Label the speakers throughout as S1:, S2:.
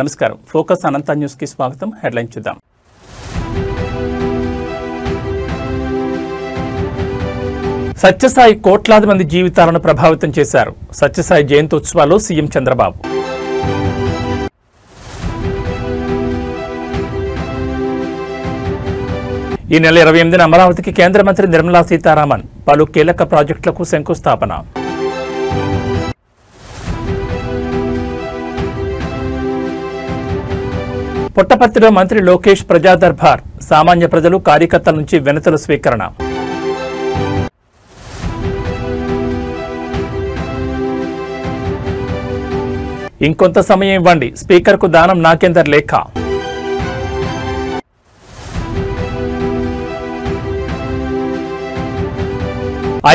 S1: నమస్కారం. ఫోకస్ అనంత న్యూస్ కి స్వాగతం. హెడ్లైన్ చూద్దాం. సత్యసాయి కోట్లాది మంది జీవితాలను ప్రభావితం చేశారు. సత్యసాయి జయంతి ఉత్సవాల్లో సీఎం చంద్రబాబు. ఈ నెల 28న అమరావతికి కేంద్ర మంత్రి నిర్మలా సీతారామన్ పలు కీలక ప్రాజెక్టులకు శంకుస్థాపన. పుట్టపర్తిలో మంత్రి లోకేష్ ప్రజా దర్బార్, సామాన్య ప్రజలు కార్యకర్తల నుంచి వినతుల స్వీకరణ. ఇంకొంత సమయం ఇవ్వండి, స్పీకర్కు దానం నాగేందర్ లేఖ.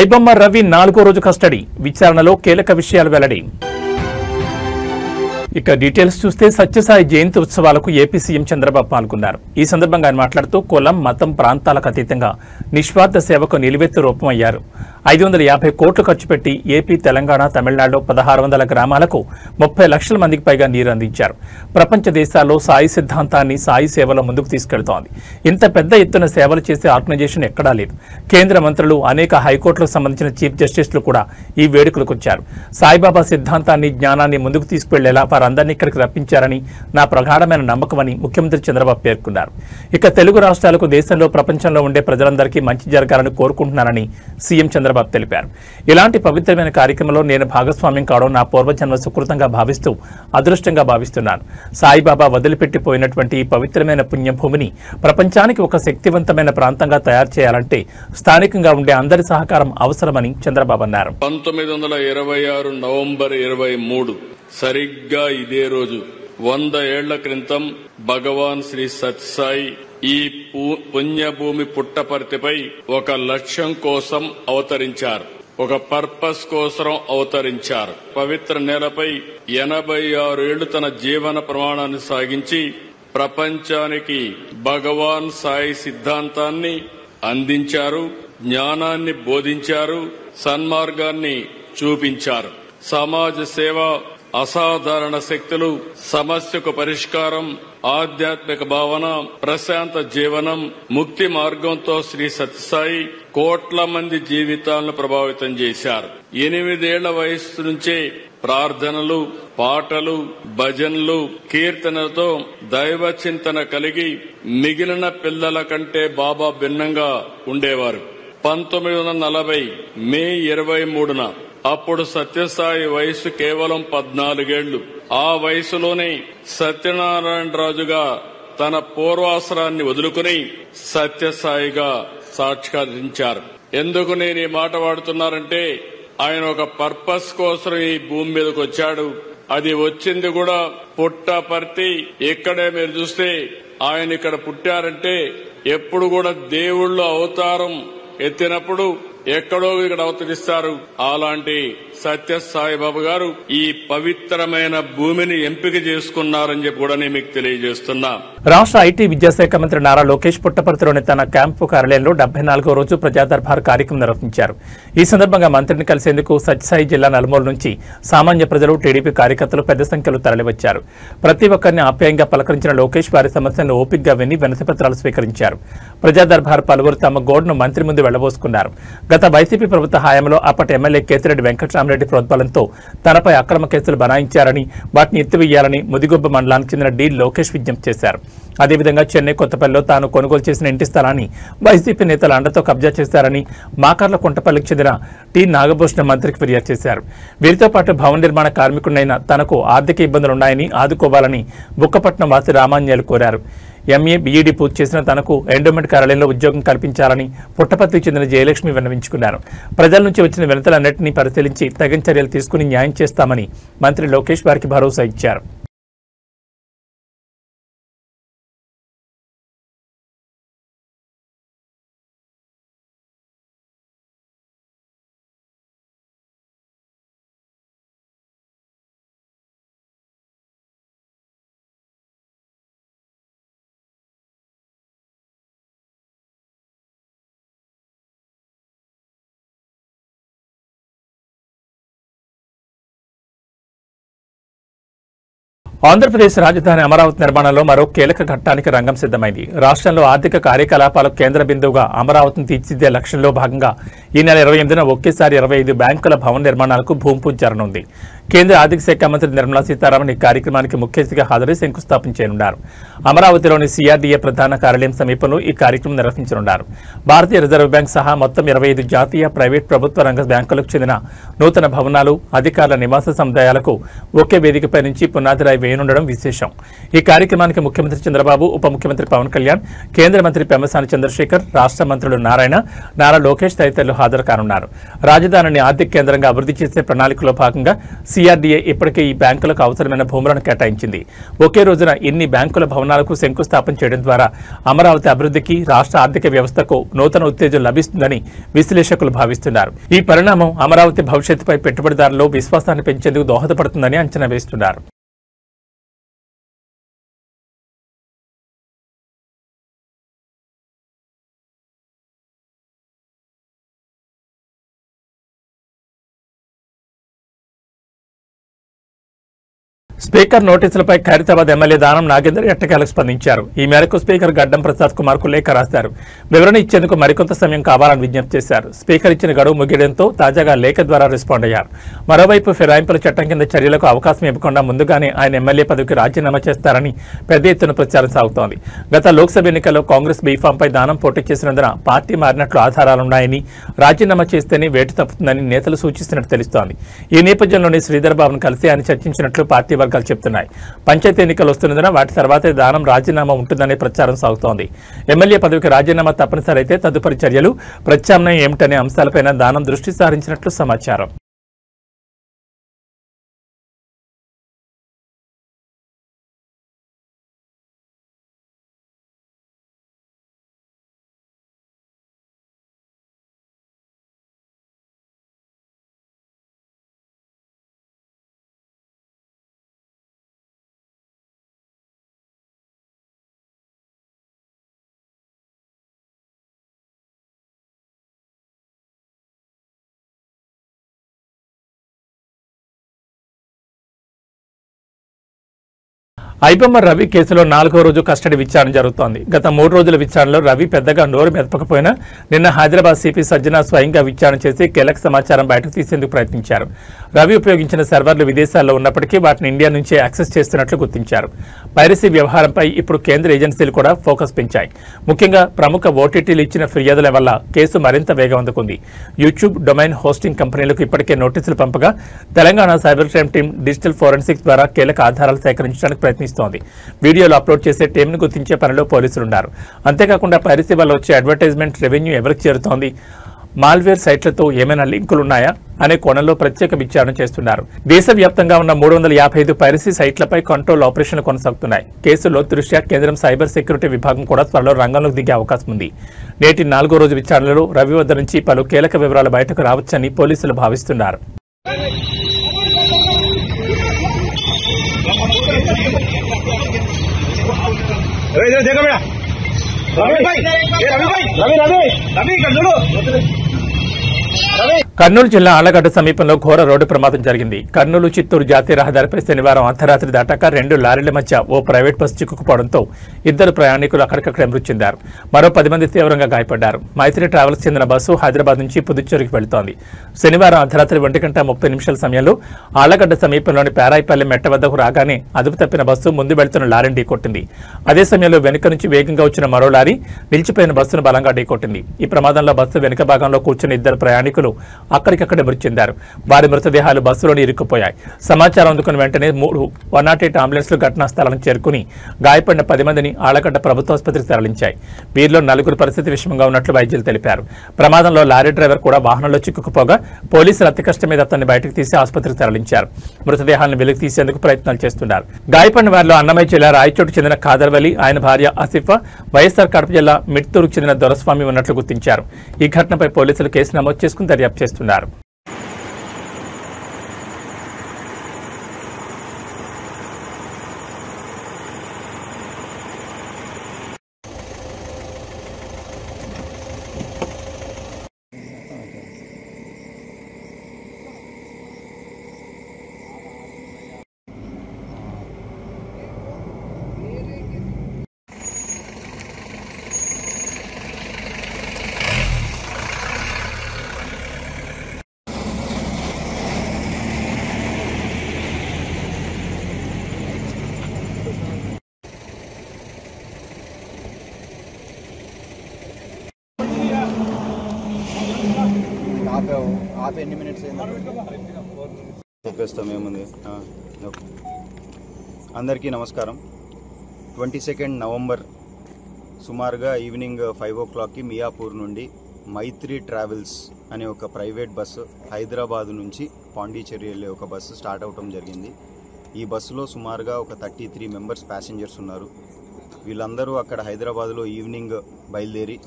S1: ఐబొమ్మ రవి 4వ రోజు కస్టడీ, విచారణలో కీలక విషయాలు వెల్లడి. ఇక డీటెయిల్స్ చూస్తే సత్యసాయి జయంతి ఉత్సవాలకు ఏపీ సీఎం చంద్రబాబు పాల్గొన్నారు. ఈ సందర్భంగా ఆయన మాట్లాడుతూ కులం, మతం, ప్రాంతాలకు అతీతంగా నిస్వార్థ సేవకు నిలువెత్తు రూపమయ్యారు. 550 కోట్లు ఖర్చు పెట్టి ఏపీ, తెలంగాణ, తమిళనాడులో 1600 గ్రామాలకు 30 లక్షల మందికి పైగా నీరు అందించారు. ప్రపంచ దేశాల్లో సాయి సిద్ధాంతాన్ని సాయి సేవలో ముందుకు తీసుకెళ్తోంది. ఇంత పెద్ద ఎత్తున సేవలు చేసే ఆర్గనైజేషన్ ఎక్కడా లేదు. కేంద్ర మంత్రులు, అనేక హైకోర్టులకు సంబంధించిన చీఫ్ జస్టిస్లు కూడా ఈ వేడుకలకు వచ్చారు. సాయిబాబా సిద్ధాంతాన్ని, జ్ఞానాన్ని ముందుకు తీసుకువెళ్లేలా వారందరినీ ఇక్కడికి రప్పించారని నా ప్రగాఢమైన నమ్మకమని ముఖ్యమంత్రి చంద్రబాబు పేర్కొన్నారు. ఇక తెలుగు రాష్ట్రాలకు, దేశంలో, ప్రపంచంలో ఉండే ప్రజలందరికీ మంచి జరగాలని కోరుకుంటున్నారని సీఎం చంద్రబాబు తెలిపారు. ఇలాంటి పవిత్రమైన కార్యక్రమంలో నేను భాగస్వామ్యం కావడం నా పూర్వజన్మ సుకృతంగా భావిస్తూ అదృష్టంగా భావిస్తున్నాను. సాయిబాబా వదిలిపెట్టిపోయినటువంటి ఈ పవిత్రమైన పుణ్యభూమిని ప్రపంచానికి ఒక శక్తివంతమైన ప్రాంతంగా తయారు చేయాలంటే స్థానికంగా ఉండే అందరి సహకారం అవసరమని చంద్రబాబు అన్నారు.
S2: 1926 నవంబర్ 23 సరిగ్గా ఇదే రోజు 100 ఏళ్ల క్రితం భగవాన్ శ్రీ సత్యసాయి ఈ పుణ్యభూమి పుట్టపర్తిపై ఒక లక్ష్యం కోసం అవతరించారు. ఒక పర్పస్ కోసం అవతరించారు. పవిత్ర నేలపై 86 ఏళ్లు తన జీవన ప్రమాణాన్ని సాగించి ప్రపంచానికి భగవాన్ సాయి సిద్ధాంతాన్ని అందించారు, జ్ఞానాన్ని బోధించారు, సన్మార్గాన్ని చూపించారు. సమాజ సేవ, అసాధారణ శక్తులు, సమస్యకు పరిష్కారం, ఆధ్యాత్మిక భావన, ప్రశాంత జీవనం, ముక్తి మార్గంతో శ్రీ సత్యసాయి కోట్ల మంది జీవితాలను ప్రభావితం చేశారు. 8 ఏళ్ల వయస్సు నుంచే ప్రార్థనలు, పాటలు, భజనలు, కీర్తనలతో దైవ చింతన కలిగి మిగిలిన పిల్లల కంటే బాబా భిన్నంగా ఉండేవారు. 1940 మే 23న అప్పుడు సత్యసాయి వయసు కేవలం 14 ఏళ్లు. ఆ వయసులోనే సత్యనారాయణరాజుగా తన పూర్వాసరాన్ని వదులుకుని సత్యసాయిగా సాక్షాత్కరించారు. ఎందుకు నేను ఈ మాట వాడుతున్నానంటే ఆయన ఒక పర్పస్ కోసం ఈ భూమి మీదకి వచ్చాడు. అది వచ్చింది కూడా పుట్టపర్తి. ఇక్కడే మీరు చూస్తే ఆయన ఇక్కడ పుట్టారంటే ఎప్పుడు కూడా దేవుళ్ళు అవతారం ఎత్తినప్పుడు ఎక్కడో ఇక్కడ అవతరిస్తారు. అలాంటి సత్యసాయిబాబు గారు ఈ పవిత్రమైన భూమిని ఎంపిక చేసుకున్నారని చెప్పి కూడా నేను మీకు తెలియజేస్తున్నా.
S1: రాష్ట్ర ఐటీ విద్యాశాఖ మంత్రి నారా లోకేష్ పుట్టపర్తిలోని తన క్యాంపు కార్యాలయంలో 74వ రోజు ప్రజా దర్బార్ కార్యక్రమం నిర్వహించారు. ఈ సందర్భంగా మంత్రిని కలిసేందుకు సత్యసాయి జిల్లా నలుమూల నుంచి సామాన్య ప్రజలు, టీడీపీ కార్యకర్తలు పెద్ద సంఖ్యలో తరలివచ్చారు. ప్రతి ఒక్కరిని ఆప్యాయంగా పలకరించిన లోకేష్ వారి సమస్యలను ఓపికగా విని వినతి పత్రాలు స్వీకరించారు. ప్రజా దర్బార్ పలువురు తమ గోడును మంత్రి ముందు వెళ్లబోసుకున్నారు. గత వైసీపీ ప్రభుత్వ హయాంలో అప్పటి ఎమ్మెల్యే కేతిరెడ్డి వెంకటరామరెడ్డి ప్రోద్బలంతో తనపై అక్రమ కేసులు బనాయించారని, వాటిని ఎత్తివేయాలని ముదిగొబ్బ మండలానికి చెందిన డి లోకేష్ విజ్ఞప్తి చేశారు. అదేవిధంగా చెన్నై కొత్తపల్లిలో తాను కొనుగోలు చేసిన ఇంటి స్థలాన్ని వైసీపీ నేతల అండతో కబ్జా చేశారని మాకర్ల కుంటపల్లికి చెందిన టి నాగభూషణ మంత్రికి ఫిర్యాదు చేశారు. వీరితో పాటు భవన నిర్మాణ కార్మికుడైన తనకు ఆర్థిక ఇబ్బందులున్నాయని ఆదుకోవాలని బుక్కపట్నం వాసి రామాంజనేయులు కోరారు. ఎంఏ, బీఈడీ పూర్తి చేసిన తనకు ఎండోమెంట్ కార్యాలయంలో ఉద్యోగం కల్పించాలని పుట్టపర్తికి చెందిన జయలక్ష్మి విన్నవించుకున్నారు. ప్రజల నుంచి వచ్చిన వినతులన్నింటినీ పరిశీలించి తగిన చర్యలు తీసుకుని న్యాయం చేస్తామని మంత్రి లోకేష్ వారికి భరోసా ఇచ్చారు. ఆంధ్రప్రదేశ్ రాజధాని అమరావతి నిర్మాణంలో మరో కీలక ఘట్టానికి రంగం సిద్ధమైంది. రాష్ట్రంలో ఆర్థిక కార్యకలాపాలకు కేంద్ర బిందువుగా అమరావతిని తీర్చిదిద్దే లక్ష్యంలో భాగంగా ఈ నెల 28న ఒకేసారి 25 బ్యాంకుల భవన నిర్మాణాలకు భూమి పూజ జరగనుంది. కేంద్ర ఆర్థిక శాఖ మంత్రి నిర్మలా సీతారామన్ ఈ కార్యక్రమానికి ముఖ్య అతిథిగా హాజరై శంకుస్థాపన చేయనున్నారు. అమరావతిలోని సిఆర్డీఏ ప్రధాన కార్యాలయం సమీపంలో ఈ కార్యక్రమం నిర్వహించనున్నారు. భారతీయ రిజర్వ్ బ్యాంక్ సహా మొత్తం 25 జాతీయ, ప్రైవేట్, ప్రభుత్వ రంగ బ్యాంకులకు చెందిన నూతన భవనాలు, అధికారుల నివాస సముదాయాలకు ఒకే వేదికపై నుంచి పునాది రాయి వేయనుండడం విశేషం. ఈ కార్యక్రమానికి ముఖ్యమంత్రి చంద్రబాబు, ఉప ముఖ్యమంత్రి పవన్ కళ్యాణ్, కేంద్ర మంత్రి పెమ్మసాని చంద్రశేఖర్, రాష్ట్ర మంత్రులు నారాయణ, నారా లోకేష్ తదితరులు హాజరు కానున్నారు. రాజధానిని ఆర్థిక కేంద్రంగా అభివృద్ధి చేసే ప్రణాళికలో భాగంగా సిఆర్డీఏ ఇప్పటికే ఈ బ్యాంకులకు అవసరమైన భూములను కేటాయించింది. ఒకే రోజున ఇన్ని బ్యాంకుల భవనాలకు శంకుస్థాపన చేయడం ద్వారా అమరావతి అభివృద్ధికి, రాష్ట్ర ఆర్థిక వ్యవస్థకు నూతన ఉత్తేజం లభిస్తుందని విశ్లేషకులు భావిస్తున్నారు. ఈ పరిణామం అమరావతి భవిష్యత్తుపై పెట్టుబడిదారుల్లో విశ్వాసాన్ని పెంచేందుకు దోహదపడుతుందని అంచనా వేస్తున్నారు. స్పీకర్ నోటీసులపై ఖైరతాబాద్ ఎమ్మెల్యే దానం నాగేందర్ ఎట్టకేలకు స్పందించారు. ఈ మేరకు స్పీకర్ గడ్డం ప్రసాద్ కుమార్ కు లేఖ రాశారు. వివరణ ఇచ్చేందుకు మరికొంత సమయం కావాలని విజ్ఞప్తి చేశారు. స్పీకర్ ఇచ్చిన గడువు ముగియడంతో తాజాగా లేఖ ద్వారా రెస్పాండ్ అయ్యారు. మరోవైపు ఫిరాయింపుల చట్టం కింద చర్యలకు అవకాశం ఇవ్వకుండా ముందుగానే ఆయన ఎమ్మెల్యే పదవికి రాజీనామా చేస్తారని పెద్ద ఎత్తున ప్రచారం సాగుతోంది. గత లోక్సభ ఎన్నికల్లో కాంగ్రెస్ బీఫాంపై దానం పోటీ చేసినందున పార్టీ మారినట్లు ఆధారాలున్నాయని, రాజీనామా చేస్తేనే వేటు తప్పుతుందని నేతలు సూచిస్తున్నట్టు తెలుస్తోంది. ఈ నేపథ్యంలోనే శ్రీధర్ బాబును కలిసి ఆయన చర్చించినట్లు పార్టీ వర్గాలు చెప్తున్నాయి. పంచాయతీ ఎన్నికలు వస్తున్నందున వాటి తర్వాతే దానం రాజీనామా ఉంటుందనే ప్రచారం సాగుతోంది. ఎమ్మెల్యే పదవికి రాజీనామా తప్పనిసరి అయితే తదుపరి చర్యలు, ప్రత్యామ్నాయం ఏమిటనే అంశాలపైన దానం దృష్టి సారించినట్లు సమాచారం. ఐబొమ్మ రవి కేసులో 4వ రోజు కస్టడీ విచారణ జరుగుతోంది. గత 3 రోజుల విచారణలో రవి పెద్దగా నోరు మెదపకపోయినా నిన్న హైదరాబాద్ సిపి సజ్జన స్వయంగా విచారణ చేసి కీలక సమాచారం బయటకు తీసేందుకు ప్రయత్నించారు. రవి ఉపయోగించిన సర్వర్లు విదేశాల్లో ఉన్నప్పటికీ వాటిని ఇండియా నుంచే యాక్సెస్ చేస్తున్నట్లు గుర్తించారు. పైరసీ వ్యవహారంపై ఇప్పుడు కేంద్ర ఏజెన్సీలు కూడా ఫోకస్ పెంచాయి. ముఖ్యంగా ప్రముఖ ఓటీటీలు ఇచ్చిన ఫిర్యాదుల వల్ల కేసు మరింత వేగం అందుకుంది. యూట్యూబ్ డొమైన్ హోస్టింగ్ కంపెనీలకు ఇప్పటికే నోటీసులు పంపగా Telangana cyber crime team digital forensics ద్వారా కీలక ఆధారాలు సేకరించడానికి ప్రయత్నిస్తోంది. వీడియోలు అప్లోడ్ చేసే టీంను గుర్తించే పనిలో పోలీసులున్నారు. అంతేకాకుండా పైరసీ వల్ల వచ్చే అడ్వర్టైజ్మెంట్ రెవెన్యూ ఎవరికి చేరుతోంది, మాల్వేర్ సైట్లతో ఏమైనా లింకులున్నాయా అనే కోణంలో ప్రత్యేక విచారణ చేస్తున్నారు. దేశవ్యాప్తంగా ఉన్న 355 పైరసీ సైట్లపై కంట్రోల్ ఆపరేషన్లు కొనసాగుతున్నాయి. కేసులో దృష్ట్యా కేంద్రం సైబర్ సెక్యూరిటీ విభాగం కూడా త్వరలో రంగంలోకి దిగే అవకాశం ఉంది. నేటి 4వ రోజు విచారణలో రవి వద్ద నుంచి పలు కీలక వివరాలు బయటకు రావచ్చని పోలీసులు భావిస్తున్నారు.
S3: देखो बेटा रवि भाई रवि कर दो
S1: కర్నూలు జిల్లా ఆళ్లగడ్డ సమీపంలో ఘోర రోడ్డు ప్రమాదం జరిగింది. కర్నూలు చిత్తూరు జాతీయ రహదారిపై శనివారం అర్ధరాత్రి దాటాక 2 లారీల మధ్య ఓ ప్రైవేట్ బస్సు చిక్కుకుపోవడంతో 2 ప్రయాణికులు అక్కడికక్కడే మృతి చెందారు. మరో 10 మంది తీవ్రంగా గాయపడ్డారు. మైత్రి ట్రావెల్స్ చెందిన బస్సు హైదరాబాద్ నుంచి పుదుచ్చేరికి వెళుతోంది. శనివారం అర్ధరాత్రి 1:30 సమయంలో ఆళ్లగడ్డ సమీపంలోని పేరాయిపల్లి మెట్ట వద్దకు రాగానే అదుపు తప్పిన బస్సు ముందు వెళ్తున్న లారీని ఢీకొట్టింది. అదే సమయంలో వెనుక నుంచి వేగంగా వచ్చిన మరో లారీ నిలిచిపోయిన బస్సును బలంగా ఢీకొట్టింది. ఈ ప్రమాదంలో బస్సు వెనుక భాగంలో కూర్చున్న 2 ప్రయాణికులు అక్కడికక్కడే మృతి చెందారు. వారి మృతదేహాలు బస్సులోని ఇరుక్కుపోయాయి. సమాచారం అందుకున్న వెంటనే 3 108 అంబులెన్స్లు ఘటనా స్థలానికి చేరుకుని గాయపడిన 10 మందిని ఆళ్లగడ్డ ప్రభుత్వ ఆసుపత్రికి తరలించాయి. వీరిలో 4 పరిస్థితి విషమంగా ఉన్నట్లు వైద్యులు తెలిపారు. ప్రమాదంలో లారీ డ్రైవర్ కూడా వాహనంలో చిక్కుకుపోగా పోలీసులు అతి కష్టం మీద అతన్ని బయటకు తీసి ఆసుపత్రికి తరలించారు. మృతదేహాలను వెలికి తీసేందుకు ప్రయత్నాలు చేస్తున్నారు. గాయపడిన వారిలో అన్నమయ్య జిల్లా రాయచోటు చెందిన ఖాదర్వలి, ఆయన భార్య ఆసిఫా, వైఎస్ఆర్ కడప జిల్లా మిడ్తూరుకు చెందిన దొరస్వామి ఉన్నట్లు గుర్తించారు. ఈ ఘటనపై పోలీసులు కేసు నమోదు చేసుకుని దర్యాప్తు చేస్తున్నారు.
S4: ఆపి ఎన్ని మినిట్స్ చెప్పేస్తాం ఏముంది. ఓకే, అందరికీ నమస్కారం. 22 నవంబర్ సుమారుగా ఈవినింగ్ 5 o'clockకి మియాపూర్ నుండి మైత్రి ట్రావెల్స్ అనే ఒక ప్రైవేట్ బస్సు హైదరాబాద్ నుంచి పాండిచేరి వెళ్ళే ఒక బస్సు స్టార్ట్ అవటం జరిగింది. ఈ బస్సులో సుమారుగా ఒక 33 మెంబర్స్ ప్యాసింజర్స్ ఉన్నారు. వీళ్ళందరూ అక్కడ హైదరాబాద్లో ఈవినింగ్ బయలుదేరి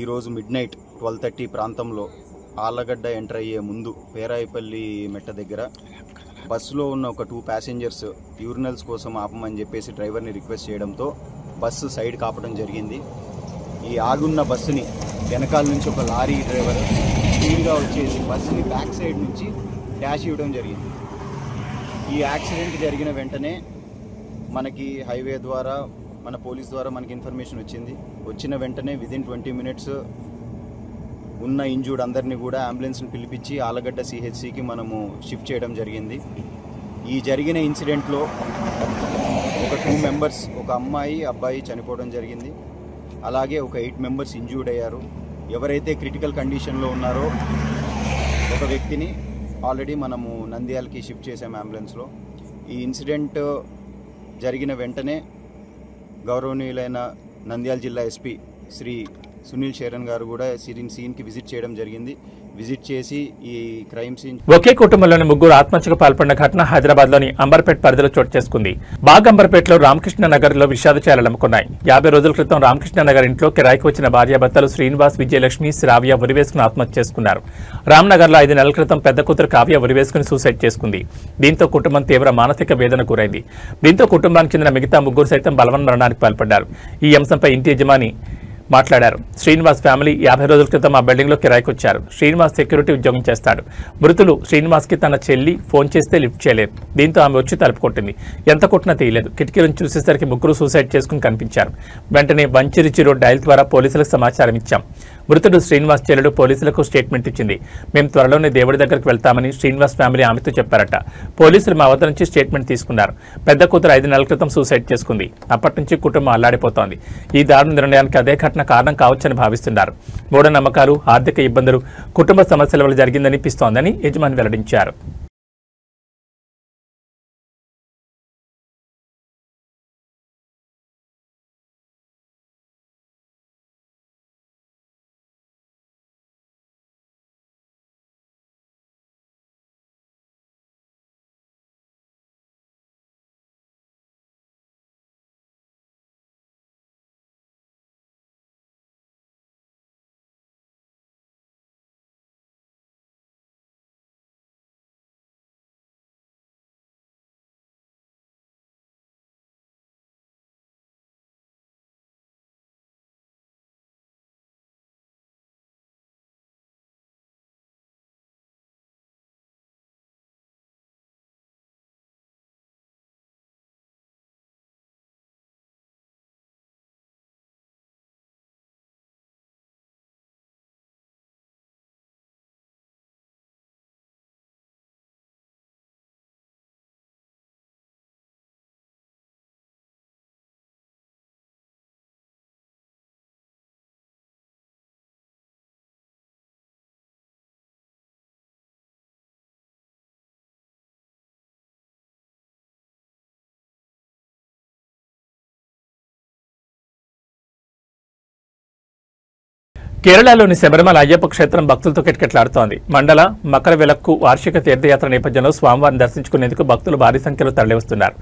S4: ఈరోజు మిడ్నైట్ 12:30 ప్రాంతంలో ఆళ్ళగడ్డ ఎంటర్ అయ్యే ముందు పేరాయిపల్లి మెట్ట దగ్గర బస్సులో ఉన్న ఒక 2 ప్యాసింజర్స్ యూరినల్స్ కోసం ఆపమని చెప్పేసి డ్రైవర్ని రిక్వెస్ట్ చేయడంతో బస్సు సైడ్ కాపడం జరిగింది. ఈ ఆగున్న బస్సుని వెనకాల నుంచి ఒక లారీ డ్రైవర్ స్పీడ్గా వచ్చేసి బస్సుని బ్యాక్ సైడ్ నుంచి డాష్ ఇవ్వడం జరిగింది. ఈ యాక్సిడెంట్ జరిగిన వెంటనే మనకి హైవే ద్వారా మన పోలీస్ ద్వారా మనకి ఇన్ఫర్మేషన్ వచ్చిన వెంటనే విదిన్ 20 minutes ఉన్న ఇంజూర్డ్ అందరినీ కూడా అంబులెన్స్ని పిలిపించి ఆలగడ్డ సిహెచ్సికి మనము షిఫ్ట్ చేయడం జరిగింది. ఈ జరిగిన ఇన్సిడెంట్లో ఒక 2 members, ఒక అమ్మాయి అబ్బాయి చనిపోవడం జరిగింది. అలాగే ఒక 8 members ఇంజూర్డ్ అయ్యారు. ఎవరైతే క్రిటికల్ కండిషన్లో ఉన్నారో ఒక వ్యక్తిని ఆల్రెడీ మనము నంద్యాలకి షిఫ్ట్ చేసాము అంబులెన్స్లో. ఈ ఇన్సిడెంట్ జరిగిన వెంటనే గౌరవనీయులైన నంద్యాల జిల్లా ఎస్పీ శ్రీ సునీల్ శరణ్ గారు కూడా సీన్కి విజిట్ చేయడం జరిగింది. విజిట్ చేసి ఈ క్రైమ్ సీన్
S1: ఒకే కుటుంబంలోని 3 ఆత్మహత్యకు పాల్పడిన ఘటన హైదరాబాద్లోని అంబర్పేట్ పరిధిలో చోటు చేసుకుంది. బాగ్ అంబర్పేట్లో రామకృష్ణ నగర్లో విషాద చేలముకున్నాయి. 50 రోజుల క్రితం రామకృష్ణ నగర్ ఇంట్లో కిరాయికి వచ్చిన భార్యాభర్తలు శ్రీనివాస్, విజయలక్ష్మి, శ్రావ్య ఉరివేసుకుని ఆత్మహత్య చేసుకున్నారు. రామ్నగర్లో 5 నెలల క్రితం పెద్ద కూతురు కావ్య ఉరివేసుకుని సూసైడ్ చేసుకుంది. దీంతో కుటుంబం తీవ్ర మానసిక వేదన గురైంది. దీంతో కుటుంబానికి చెందిన మిగతా 3 సైతం బలవన్ మరణానికి పాల్పడ్డారు. ఈ అంశంపై ఇంటి యజమాని మాట్లాడారు. శ్రీనివాస్ ఫ్యామిలీ 50 రోజుల క్రితం ఆ బిల్డింగ్లో కిరాయికి వచ్చారు. శ్రీనివాస్ సెక్యూరిటీ ఉద్యోగం చేస్తాడు. మృతులు శ్రీనివాస్కి తన చెల్లి ఫోన్ చేస్తే లిఫ్ట్ చేయలేదు. దీంతో ఆమె వచ్చి తలుపు కొట్టింది. ఎంత కొట్టినా తీయలేదు. కిటికీలను చూసేసరికి 3 సూసైడ్ చేసుకుని కనిపించారు. వెంటనే వంచిరిచి రోడ్ డయల్ ద్వారా పోలీసులకు సమాచారం ఇచ్చాం. మృతుడు శ్రీనివాస్ చెల్లెలు పోలీసులకు స్టేట్మెంట్ ఇచ్చింది. మేము త్వరలోనే దేవుడి దగ్గరికి వెళ్తామని శ్రీనివాస్ ఫ్యామిలీ ఆమెతో చెప్పారట. పోలీసులు మా వద్ద నుంచి స్టేట్మెంట్ తీసుకున్నారు. పెద్ద కూతురు 5 నెలల క్రితం సూసైడ్ చేసుకుంది. అప్పటి నుంచి కుటుంబం అల్లాడిపోతోంది. ఈ దారుణ నిర్ణయానికి అదే ఘటన కారణం కావచ్చని భావిస్తున్నారు. మూఢనమ్మకాలు, ఆర్థిక ఇబ్బందులు, కుటుంబ సమస్యల వల్ల జరిగిందనిపిస్తోందని యజమాని వెల్లడించారు. కేరళలోని శబరిమల అయ్యప్ప క్షేత్రం భక్తులతో కిటకిటలాడుతోంది. మండల మకర విలక్కు వార్షిక తీర్థయాత్ర నేపథ్యంలో స్వామివారిని దర్శించుకునేందుకు భక్తులు భారీ సంఖ్యలో తరలివస్తున్నారు.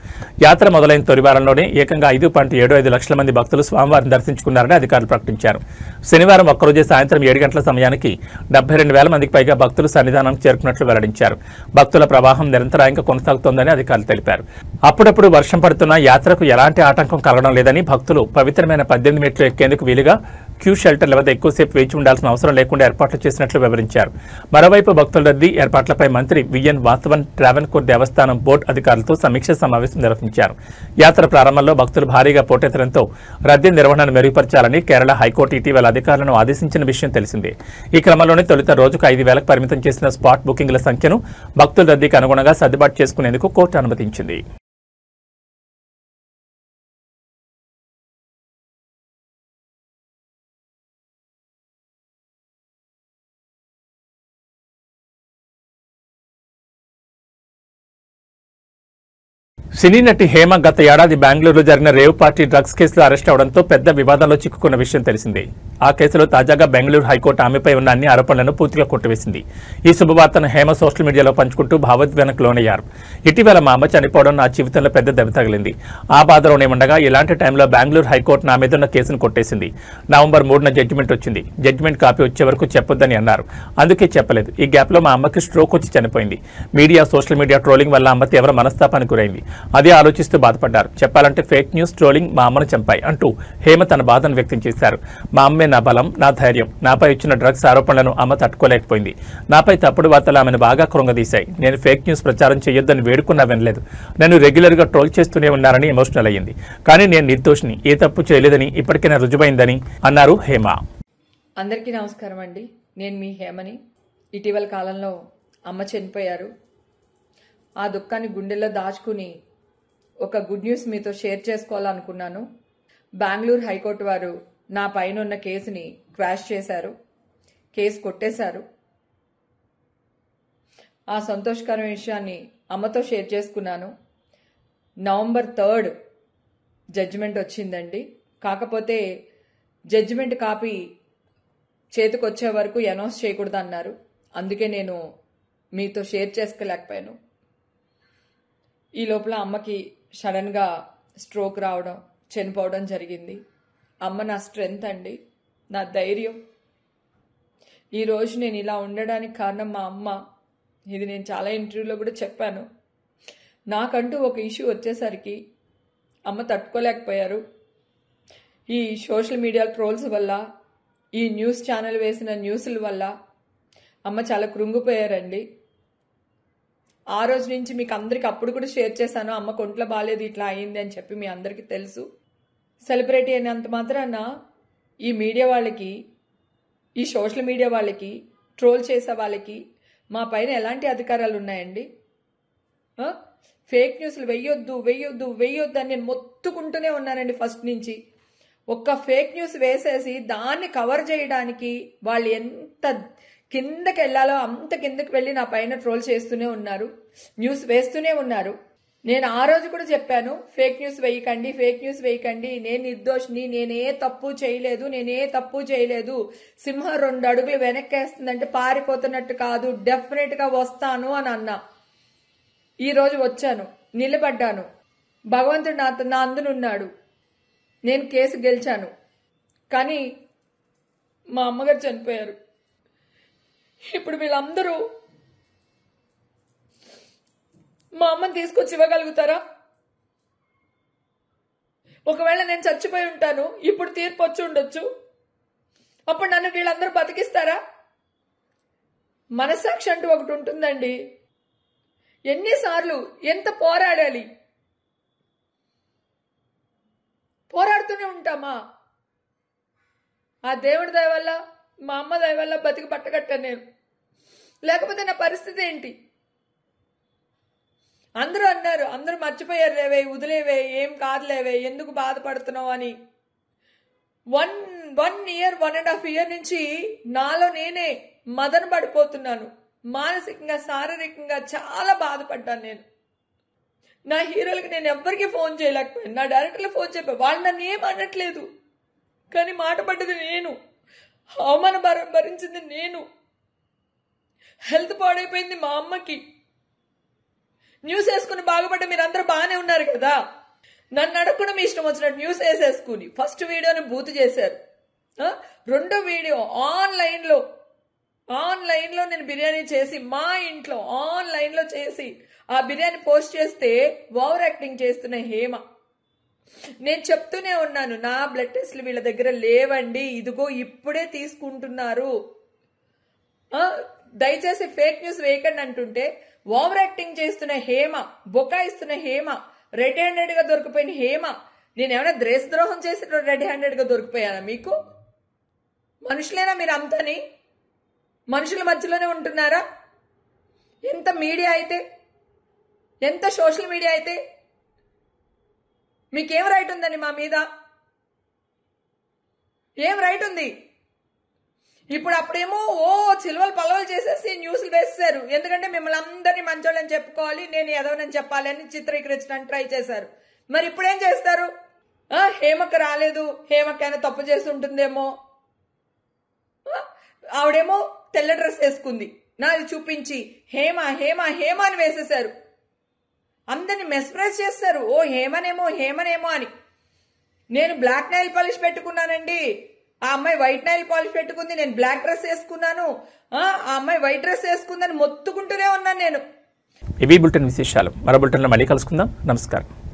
S1: యాత్ర మొదలైన తొలి వారంలోనే ఏకంగా 5.75 లక్షల మంది భక్తులు స్వామివారిని దర్శించుకున్నారని అధికారులు ప్రకటించారు. శనివారం ఒక్కరోజే సాయంత్రం 7 గంటల సమయానికి 72,000 మందికి పైగా భక్తులు సన్నిధానానికి చేరుకున్నట్లు వెల్లడించారు. భక్తుల ప్రవాహం నిరంతరాయంగా కొనసాగుతోందని అధికారులు తెలిపారు. అప్పుడప్పుడు వర్షం పడుతున్నా యాత్రకు ఎలాంటి ఆటంకం కలగడం లేదని, భక్తులు పవిత్రమైన 18 మెట్లు ఎక్కేందుకు వీలుగా క్యూ షెల్టర్ల వద్ద ఎక్కువసేపు వేచి ఉండాల్సిన అవసరం లేకుండా ఏర్పాట్లు చేసినట్లు వివరించారు. మరోవైపు భక్తుల రద్దీ ఏర్పాట్లపై మంత్రి విఎన్ వాసవన్ ట్రావెన్కోర్ దేవస్థానం బోర్డు అధికారులతో సమీక్ష సమావేశం నిర్వహించారు. యాత్ర ప్రారంభంలో భక్తులు భారీగా పోటెత్తడంతో రద్దీ నిర్వహణను మెరుగుపరచాలని కేరళ హైకోర్టు ఇటీవల అధికారులను ఆదేశించిన విషయం తెలిసిందే. ఈ క్రమంలోనే తొలుత రోజుకు 5,000కు పరిమితం చేసిన స్పాట్ బుకింగ్ల సంఖ్యను భక్తుల రద్దీకి అనుగుణంగా సర్దుబాటు చేసుకునేందుకు కోర్టు అనుమతించింది. సినీ నటి హేమ గత ఏడాది బెంగళూరులో జరిగిన రేవ్ పార్టీ డ్రగ్స్ కేసులో అరెస్ట్ అవడంతో పెద్ద వివాదంలో చిక్కుకున్న విషయం తెలిసిందే. ఆ కేసులో తాజాగా బెంగళూరు హైకోర్టు ఆమెపై ఉన్న అన్ని ఆరోపణలను పూర్తిగా కొట్టివేసింది. ఈ శుభవార్తను హేమ సోషల్ మీడియాలో పంచుకుంటూ భావోద్వేగానికి లోనయ్యారు. ఇటీవల మా అమ్మ చనిపోవడం నా జీవితంలో పెద్ద దెబ్బ తగిలింది. ఆ బాధలోనే ఉండగా ఇలాంటి టైంలో బెంగళూరు హైకోర్టు నా మీద ఉన్న కేసును కొట్టేసింది. నవంబర్ 3న జడ్జిమెంట్ వచ్చింది. జడ్జిమెంట్ కాపీ వచ్చే వరకు చెప్పొద్దని అన్నారు. అందుకే చెప్పలేదు. ఈ గ్యాప్లో మా అమ్మకి స్ట్రోక్ వచ్చి చనిపోయింది. మీడియా, సోషల్ మీడియా ట్రోలింగ్ వల్ల అమ్మ తీవ్ర మనస్తాపానికి గురైంది. అదే ఆలోచిస్తూ బాధపడ్డారు. చెప్పాలంటే ఫేక్ న్యూస్, ట్రోలింగ్ మా అమ్మను చంపాయి అంటూ హేమ తన బాధను వ్యక్తం చేశారు. మా అమ్మే నా బలం, నా ధైర్యం. నాపై వచ్చిన డ్రగ్స్ ఆరోపణలను అమ్మ తట్టుకోలేకపోయింది. నాపై తప్పుడు వార్తలు ఆమెను బాగా కృంగదీశాయి. నేను ఫేక్ న్యూస్ ప్రచారం చేయొద్దని వేడుకున్నా వినలేదు. నన్ను రెగ్యులర్ గా ట్రోల్ చేస్తూనే ఉన్నారని ఎమోషనల్ అయ్యింది. కానీ నేను నిర్దోషిని, ఏ తప్పు చేయలేదని ఇప్పటికైనా రుజువైందని అన్నారు హేమ.
S5: అందరికీ నమస్కారం అండి. నేను మీ హేమని. ఇటీవల కాలంలో అమ్మ చనిపోయారు. ఆ దుఃఖాన్ని గుండెల్లో దాచుకుని ఒక గుడ్ న్యూస్ మీతో షేర్ చేసుకోవాలనుకున్నాను. బెంగళూరు హైకోర్టు వారు నా పైన ఉన్న కేసుని క్వాష్ చేశారు. కేసు కొట్టేశారు. ఆ సంతోషకరమైన విషయాన్ని అమ్మతో షేర్ చేసుకున్నాను. నవంబర్ 3 జడ్జిమెంట్ వచ్చిందండి. కాకపోతే జడ్జిమెంట్ కాపీ చేతికి వచ్చే వరకు అనౌన్స్ చేయకూడదు అన్నారు. అందుకే నేను మీతో షేర్ చేసుకోలేకపోయాను. ఈ లోపల అమ్మకి సడన్గా స్ట్రోక్ రావడం, చనిపోవడం జరిగింది. అమ్మ నా స్ట్రెంగ్త్ అండి, నా ధైర్యం. ఈరోజు నేను ఇలా ఉండడానికి కారణం మా అమ్మ. ఇది నేను చాలా ఇంటర్వ్యూలో కూడా చెప్పాను. నాకంటూ ఒక ఇష్యూ వచ్చేసరికి అమ్మ తట్టుకోలేకపోయారు. ఈ సోషల్ మీడియా ట్రోల్స్ వల్ల, ఈ న్యూస్ ఛానల్ వేసిన న్యూస్ల వల్ల అమ్మ చాలా కృంగిపోయారండి. ఆ రోజు నుంచి మీకు అందరికి అప్పుడు కూడా షేర్ చేశాను. అమ్మ కొంట్లో బాగాలేదు, ఇట్లా అయింది అని చెప్పి మీ అందరికీ తెలుసు. సెలబ్రిటీ అయినంత మాత్రాన ఈ మీడియా వాళ్ళకి, ఈ సోషల్ మీడియా వాళ్ళకి, ట్రోల్ చేసే వాళ్ళకి మా పైన ఎలాంటి అధికారాలు ఉన్నాయండి? ఫేక్ న్యూస్లు వెయ్యొద్దు వెయ్యొద్దు వెయ్యొద్దు అని నేను మొత్తుకుంటూనే ఉన్నానండి ఫస్ట్ నుంచి. ఒక్క ఫేక్ న్యూస్ వేసేసి దాన్ని కవర్ చేయడానికి వాళ్ళు ఎంత కిందకి వెళ్ళాలో అంత కిందకి వెళ్ళి నా పైన ట్రోల్ చేస్తూనే ఉన్నారు, న్యూస్ వేస్తూనే ఉన్నారు. నేను ఆ రోజు కూడా చెప్పాను, ఫేక్ న్యూస్ వేయకండి, ఫేక్ న్యూస్ వేయకండి, నేను నిర్దోషిని, నేనే తప్పు చేయలేదు, సింహం 2 అడుగులు వెనక్కేస్తుందంటే పారిపోతున్నట్టు కాదు, డెఫినెట్ గా వస్తాను అని అన్నా. ఈ రోజు వచ్చాను, నిలబడ్డాను. భగవంతుడు నా అందునున్నాడు. నేను కేసు గెలిచాను. కానీ మా అమ్మగారు చనిపోయారు. ఇప్పుడు వీళ్ళందరూ మా అమ్మని తీసుకొచ్చి ఇవ్వగలుగుతారా? ఒకవేళ నేను చచ్చిపోయి ఉంటాను, ఇప్పుడు తీర్పు వచ్చి ఉండొచ్చు, అప్పుడు నన్ను వీళ్ళందరూ బతికిస్తారా? మనస్సాక్షి అంటూ ఒకటి ఉంటుందండి. ఎన్నిసార్లు ఎంత పోరాడాలి? పోరాడుతూనే ఉంటామా? ఆ దేవుడి దయ వల్ల, మా అమ్మ దయ వల్ల బతికి పట్టగట్టాను నేను. లేకపోతే నా పరిస్థితి ఏంటి? అందరూ అన్నారు, అందరూ మర్చిపోయారు, లేవే, వదిలేవే, ఏం కాదులేవే, ఎందుకు బాధపడుతున్నావు అని. 1 year 1.5 year నుంచి నాలో నేనే మదన పడిపోతున్నాను. మానసికంగా, శారీరకంగా చాలా బాధపడ్డాను నేను. నా హీరోలకి నేను ఎవ్వరికి ఫోన్ చేయలేకపోయాను. నా డైరెక్టర్లకు ఫోన్ చెప్పాను, వాళ్ళు నన్ను ఏం అనట్లేదు. కానీ మాట పడ్డది నేను, అవమాన భరించింది నేను. హెల్త్ పాడైపోయింది మా అమ్మకి. న్యూస్ వేసుకుని బాగుపడ్డ మీరందరూ బాగానే ఉన్నారు కదా. నన్ను అడగకుండా మీ ఇష్టం వచ్చినట్టు న్యూస్ వేసేసుకుని ఫస్ట్ వీడియోని బూత్ చేశారు. రెండో వీడియో ఆన్లైన్ లో నేను బిర్యానీ చేసి మా ఇంట్లో ఆన్లైన్ లో చేసి ఆ బిర్యానీ పోస్ట్ చేస్తే ఓవర్ యాక్టింగ్ చేస్తున్న హేమ. నేను చెప్తూనే ఉన్నాను, నా బ్లడ్ టెస్ట్లు వీళ్ళ దగ్గర లేవండి, ఇదిగో ఇప్పుడే తీసుకుంటున్నారు, దయచేసి ఫేక్ న్యూస్ వేయకండి అంటుంటే ఓవర్ యాక్టింగ్ చేస్తున్న హేమ, బొకాయిస్తున్న హేమ, రెడ్ హ్యాండెడ్ గా దొరికిపోయిన హేమ. నేనేమైనా దేశద్రోహం చేసి రెడ్ హ్యాండెడ్ గా దొరికిపోయానా? మీకు మనుషులేనా మీరు అంతని? మనుషుల మధ్యలోనే ఉంటున్నారా? ఎంత మీడియా అయితే, ఎంత సోషల్ మీడియా అయితే మీకేం రైట్ ఉందండి మా మీద? ఏం రైట్ ఉంది? ఇప్పుడు అప్పుడేమో చిలువలు పలవలు చేసేసి న్యూస్లు వేసేశారు. ఎందుకంటే మిమ్మల్ని అందరినీ మంచోళ్ళని చెప్పుకోవాలి, నేను ఎదవనని చెప్పాలి అని చిత్రీకరించడానికి ట్రై చేశారు. మరి ఇప్పుడేం చేస్తారు? హేమకు రాలేదు, హేమకైనా తప్పు చేసి ఉంటుందేమో. ఆవిడేమో తెల్ల డ్రెస్ వేసుకుంది, నాది చూపించి హేమ హేమ హేమ అని వేసేశారు. అందరిని మెస్ప్రైజ్ చేస్తారు, హేమనేమో అని. నేను బ్లాక్ నైల్ పాలిష్ పెట్టుకున్నానండి, ఆ అమ్మాయి వైట్ నైల్ పాలిష్ పెట్టుకుంది, నేను బ్లాక్ డ్రెస్ వేసుకున్నాను, ఆ అమ్మాయి వైట్ డ్రెస్ వేసుకుందని మొత్తుకుంటూనే ఉన్నాను నేను.
S1: ఇవి బులెటిన్ విశేషాలు. మరో బులెటిన్లో మళ్ళీ కలుసుకుందాం. నమస్కారం.